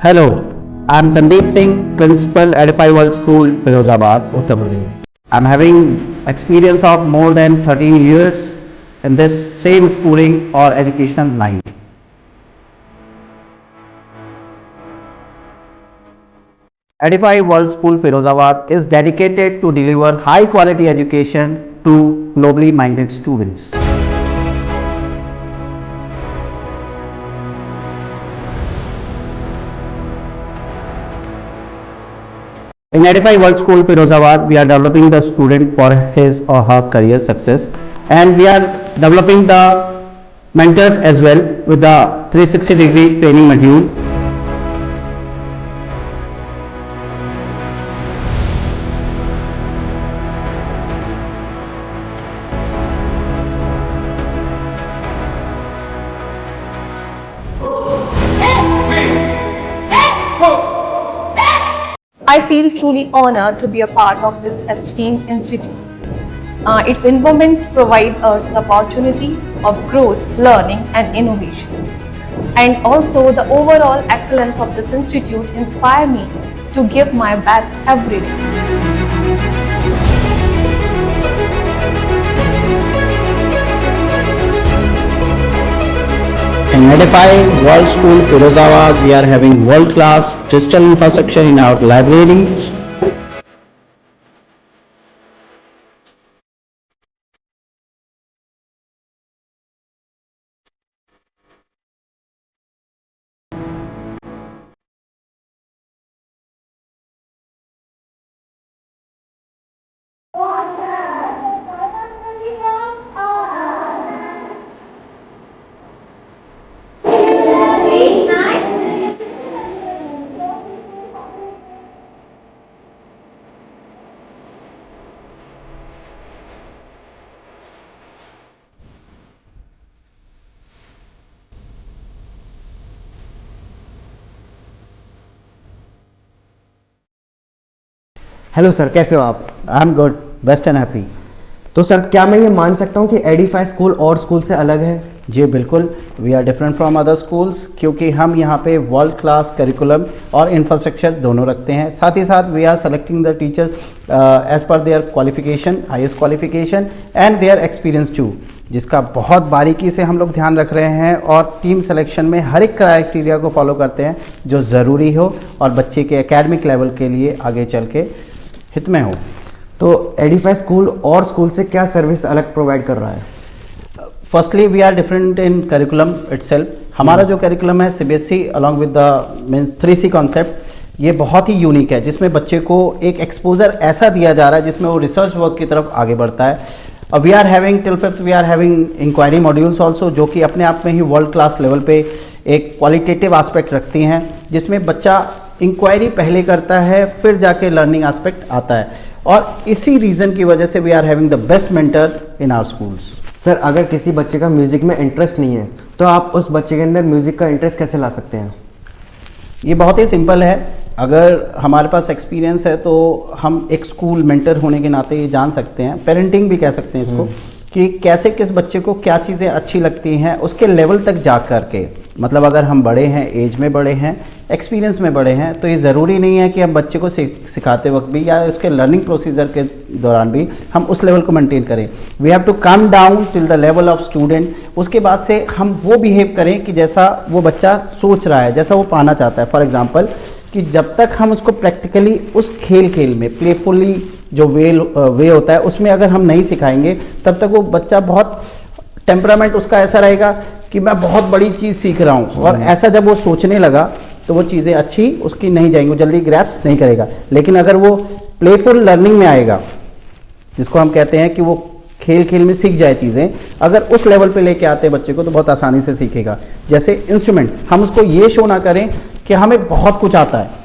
Hello, I'm Sandeep Singh, Principal Edify World School, Firozabad, Uttar Pradesh. I'm having experience of more than 13 years in this same schooling or educational line. Edify World School, Firozabad is dedicated to deliver high quality education to globally minded students. In Edify World School Firozabad, we are developing the student for his or her career success, and we are developing the mentors as well with the 360-degree training module. I feel truly honored to be a part of this esteemed institute. Its involvement provides us the opportunity of growth, learning and innovation. And also the overall excellence of this institute inspire me to give my best every day. In Edify World School Firozabad, we are having world-class digital infrastructure in our libraries. Hello sir, कैसे हो आप? I am good, best and happy. तो sir, क्या मैं ये मान सकता हूँ कि एडिफाई स्कूल और स्कूल से अलग है? जी बिल्कुल, we are different from other schools क्योंकि हम यहाँ पे वर्ल्ड क्लास करिकुलम और इंफ्रास्ट्रक्चर दोनों रखते हैं। साथ ही साथ we are selecting the teacher as per their qualification, highest qualification and their experience too, जिसका बहुत बारीकी से हम लोग ध्यान रख रहे हैं और टीम सिलेक्शन में हर एक क्राइटेरिया को फॉलो करते हैं जो ज़रूरी हो और बच्चे के एकेडमिक लेवल के लिए आगे चल के हित में हो। तो एडिफाई स्कूल और स्कूल से क्या सर्विस अलग प्रोवाइड कर रहा है? Firstly we are different in curriculum itself. हमारा जो करिकुलम है CBSE along with the means 3C concept, ये बहुत ही यूनिक है जिसमें बच्चे को एक एक्सपोजर ऐसा दिया जा रहा है जिसमें वो रिसर्च वर्क की तरफ आगे बढ़ता है। We are having till 5th we are having inquiry modules also, जो कि अपने आप में ही वर्ल्ड क्लास लेवल पे एक क्वालिटेटिव एस्पेक्ट रखती हैं, जिसमें बच्चा इंक्वायरी पहले करता है फिर जाके लर्निंग एस्पेक्ट आता है। और इसी रीज़न की वजह से we are having the best mentor in our schools. Sir, अगर किसी बच्चे का म्यूजिक में इंटरेस्ट नहीं है तो आप उस बच्चे के अंदर म्यूजिक का इंटरेस्ट कैसे ला सकते हैं? ये बहुत ही सिंपल है। अगर हमारे पास एक्सपीरियंस है तो हम एक स्कूल मेंटर होने के नाते ये जान सकते हैं, पेरेंटिंग भी कह सकते हैं इसको, कि कैसे किस बच्चे को क्या चीज़ें अच्छी लगती हैं उसके लेवल तक जा कर के। मतलब अगर हम बड़े हैं, एज में बड़े हैं, एक्सपीरियंस में बड़े हैं, तो ये ज़रूरी नहीं है कि हम बच्चे को सिखाते वक्त भी या उसके लर्निंग प्रोसीजर के दौरान भी हम उस लेवल को मेंटेन करें। We have to come down till the level of student. उसके बाद से हम वो बिहेव करें कि जैसा वो बच्चा सोच रहा है, जैसा वो पाना चाहता है। फॉर एग्जाम्पल कि जब तक हम उसको प्रैक्टिकली उस खेल में प्लेफुली जो वे होता है उसमें अगर हम नहीं सिखाएंगे, तब तक वो बच्चा बहुत टेम्परामेंट उसका ऐसा रहेगा कि मैं बहुत बड़ी चीज़ सीख रहा हूँ, और ऐसा जब वो सोचने लगा तो वो चीज़ें अच्छी उसकी नहीं जाएंगी, वो जल्दी ग्रैप्स नहीं करेगा। लेकिन अगर वो प्लेफुल लर्निंग में आएगा, जिसको हम कहते हैं कि वो खेल में सीख जाए चीज़ें, अगर उस लेवल पे लेके आते हैं बच्चे को तो बहुत आसानी से सीखेगा। जैसे इंस्ट्रूमेंट, हम उसको ये शो ना करें कि हमें बहुत कुछ आता है,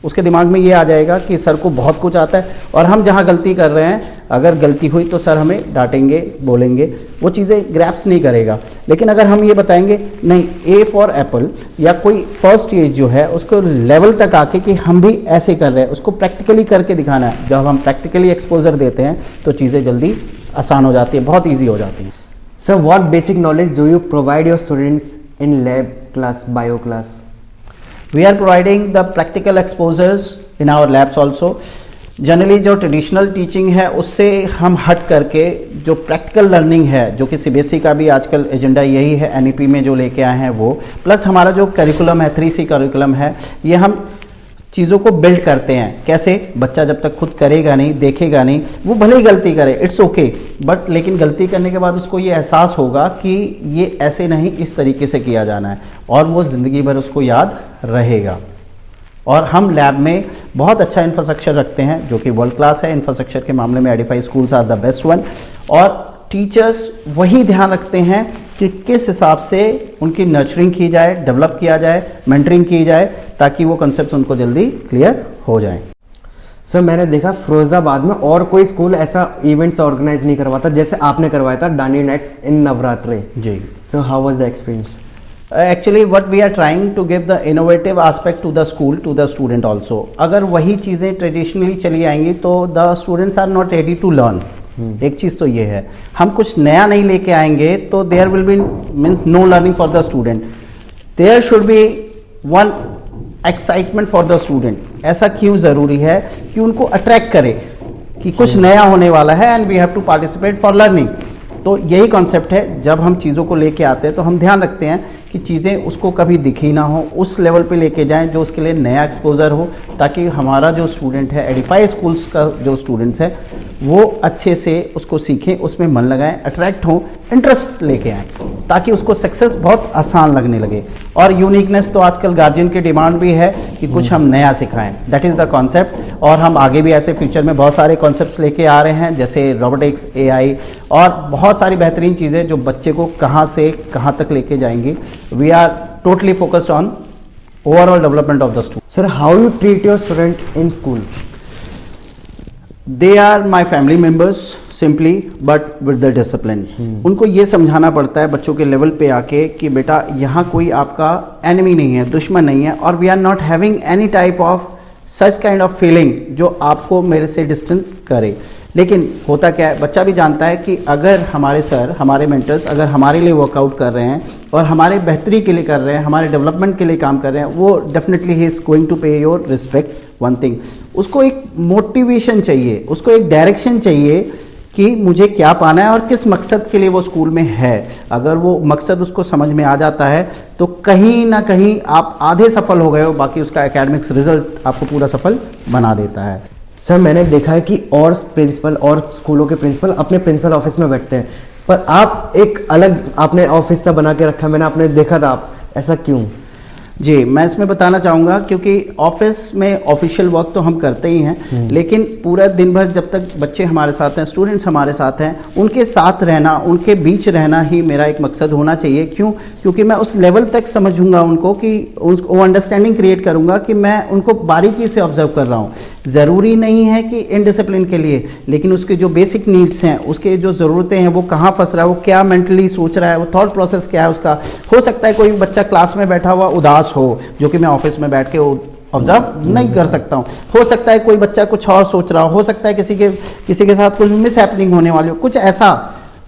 उसके दिमाग में ये आ जाएगा कि सर को बहुत कुछ आता है, और हम जहाँ गलती कर रहे हैं अगर गलती हुई तो सर हमें डांटेंगे, बोलेंगे, वो चीज़ें ग्रैप्स नहीं करेगा। लेकिन अगर हम ये बताएंगे नहीं, ए फॉर एप्पल या कोई फर्स्ट स्टेज जो है उसको लेवल तक आके कि हम भी ऐसे कर रहे हैं, उसको प्रैक्टिकली करके दिखाना है। जब हम प्रैक्टिकली एक्सपोजर देते हैं तो चीज़ें जल्दी आसान हो जाती है, बहुत ईजी हो जाती है। Sir, what basic knowledge do you provide your students in lab class, bio class? We are providing the practical exposures in our labs also. Generally जो ट्रेडिशनल टीचिंग है उससे हम हट करके जो प्रैक्टिकल लर्निंग है, जो कि सीबीएसई का भी आजकल एजेंडा यही है, एनईपी में जो लेके आए हैं वो, प्लस हमारा जो करिकुलम है 3C करिकुलम है, ये हम चीज़ों को बिल्ड करते हैं। कैसे? बच्चा जब तक खुद करेगा नहीं, देखेगा नहीं, वो भले ही गलती करे, इट्स ओके, बट लेकिन गलती करने के बाद उसको ये एहसास होगा कि ये ऐसे नहीं, इस तरीके से किया जाना है, और वो ज़िंदगी भर उसको याद रहेगा। और हम लैब में बहुत अच्छा इंफ्रास्ट्रक्चर रखते हैं जो कि वर्ल्ड क्लास है। इंफ्रास्ट्रक्चर के मामले में Edify schools are the best one, और टीचर्स वही ध्यान रखते हैं कि किस हिसाब से उनकी नर्चरिंग की जाए, डेवलप किया जाए, मेंटरिंग की जाए, ताकि वो कॉन्सेप्ट उनको जल्दी क्लियर हो जाए। सर मैंने देखा फिरोजाबाद में और कोई स्कूल ऐसा इवेंट्स ऑर्गेनाइज नहीं करवाता जैसे आपने करवाया था डांडिया नाइट्स इन नवरात्रि। जी। So how was the experience? Actually what we are trying to give the innovative aspect to the school, to the student also. अगर वही चीज़ें ट्रेडिशनली चली आएंगी तो the students are not ready to learn. एक चीज़ तो ये है, हम कुछ नया नहीं लेके आएंगे तो there will be means no learning for the student. There should be one excitement for the student. ऐसा क्यों ज़रूरी है कि उनको अट्रैक्ट करे कि कुछ नया होने वाला है and we have to participate for learning. तो यही कॉन्सेप्ट है। जब हम चीज़ों को लेके आते हैं तो हम ध्यान रखते हैं कि चीज़ें उसको कभी दिखी ना हो, उस लेवल पे लेके जाएं जो उसके लिए नया एक्सपोजर हो, ताकि हमारा जो स्टूडेंट है, एडिफाई स्कूल्स का जो स्टूडेंट्स है, वो अच्छे से उसको सीखें, उसमें मन लगाएं, अट्रैक्ट हों, इंटरेस्ट लेके आएँ, ताकि उसको सक्सेस बहुत आसान लगने लगे। और यूनिकनेस तो आजकल गार्जियन की डिमांड भी है कि कुछ हम नया सिखाएं, दैट इज़ द कॉन्सेप्ट। और हम आगे भी ऐसे फ्यूचर में बहुत सारे कॉन्सेप्ट्स लेके आ रहे हैं, जैसे रोबोटिक्स, AI और बहुत सारी बेहतरीन चीज़ें जो बच्चे को कहाँ से कहाँ तक लेके जाएंगी। We are totally focused on overall development of the student. Sir how you treat your student in school? They are my family members simply but with the discipline. उनको ये समझाना पड़ता है बच्चों के लेवल पे आके कि बेटा यहाँ कोई आपका एनिमी नहीं है, दुश्मन नहीं है, और we are not having any type of such kind of feeling जो आपको मेरे से डिस्टेंस करे। लेकिन होता क्या है, बच्चा भी जानता है कि अगर हमारे सर, हमारे मेंटर्स अगर हमारे लिए वर्कआउट कर रहे हैं और हमारे बेहतरी के लिए कर रहे हैं, हमारे डेवलपमेंट के लिए काम कर रहे हैं, वो definitely he is going to pay your respect. One thing, उसको एक मोटिवेशन चाहिए, उसको एक डायरेक्शन चाहिए कि मुझे क्या पाना है और किस मकसद के लिए वो स्कूल में है। अगर वो मकसद उसको समझ में आ जाता है तो कहीं ना कहीं आप आधे सफल हो गए हो, बाकी उसका एकेडमिक्स रिजल्ट आपको पूरा सफल बना देता है। सर मैंने देखा है कि और प्रिंसिपल और स्कूलों के प्रिंसिपल अपने प्रिंसिपल ऑफिस में बैठते हैं, पर आप एक अलग आपने ऑफिस सा बना के रखा है, मैंने आपने देखा था, आप ऐसा क्यों? जी, मैं इसमें बताना चाहूँगा क्योंकि ऑफिस में ऑफिशियल वर्क तो हम करते ही हैं, लेकिन पूरा दिन भर जब तक बच्चे हमारे साथ हैं, स्टूडेंट्स हमारे साथ हैं, उनके साथ रहना, उनके बीच रहना ही मेरा एक मकसद होना चाहिए। क्यों? क्योंकि मैं उस लेवल तक समझूंगा उनको कि वो अंडरस्टैंडिंग क्रिएट करूंगा कि मैं उनको बारीकी से ऑब्जर्व कर रहा हूँ। ज़रूरी नहीं है कि इनडिसिप्लिन के लिए, लेकिन उसके जो बेसिक नीड्स हैं, उसके जो ज़रूरतें हैं, वो कहाँ फंस रहा है, वो क्या मेंटली सोच रहा है, वो थॉट प्रोसेस क्या है उसका। हो सकता है कोई बच्चा क्लास में बैठा हुआ उदास हो, जो कि मैं ऑफिस में बैठ के ऑब्जर्व नहीं कर सकता हूँ। हो सकता है कोई बच्चा कुछ और सोच रहा हो सकता है किसी के साथ कुछ मिस हैपनिंग होने वाली हो, कुछ ऐसा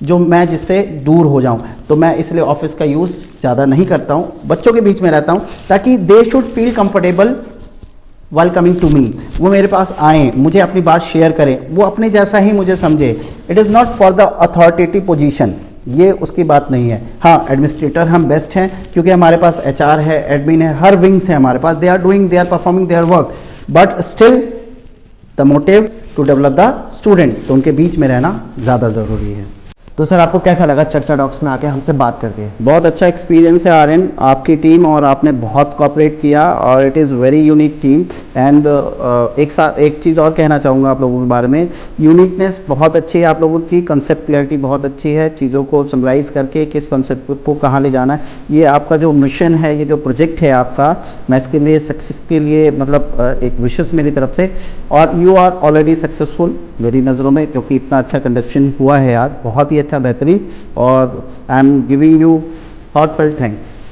जो मैं जिससे दूर हो जाऊं। तो मैं इसलिए ऑफिस का यूज़ ज़्यादा नहीं करता हूं, बच्चों के बीच में रहता हूं, ताकि they should feel comfortable while coming to me. वो मेरे पास आएँ, मुझे अपनी बात शेयर करें, वो अपने जैसा ही मुझे समझे। It is not for the authoritative position, ये उसकी बात नहीं है। हाँ, एडमिनिस्ट्रेटर हम बेस्ट हैं क्योंकि हमारे पास HR है, एडमिन है, हर विंग्स है हमारे पास, they are performing their work, but still the motive to develop the student, तो उनके बीच में रहना ज़्यादा ज़रूरी है। तो सर आपको कैसा लगा चर्चा टॉक्स में आके हमसे बात करके? बहुत अच्छा एक्सपीरियंस है आर्यन, आपकी टीम और आपने बहुत कोऑपरेट किया और it is very unique team. And एक चीज़ और कहना चाहूँगा आप लोगों के बारे में, यूनिकनेस बहुत अच्छी है आप लोगों की, कंसेप्ट क्लैरिटी बहुत अच्छी है, चीज़ों को समराइज़ करके किस कंसेप्ट को कहाँ ले जाना है, ये आपका जो मिशन है, ये जो प्रोजेक्ट है आपका, मैं इसके लिए सक्सेस के लिए मतलब एक विशेष मेरी तरफ से, और यू आर ऑलरेडी सक्सेसफुल मेरी नज़रों में, क्योंकि इतना अच्छा कंडक्शन हुआ है यार, बहुत ही अच्छा, बेहतरीन, और I am giving you heartfelt thanks.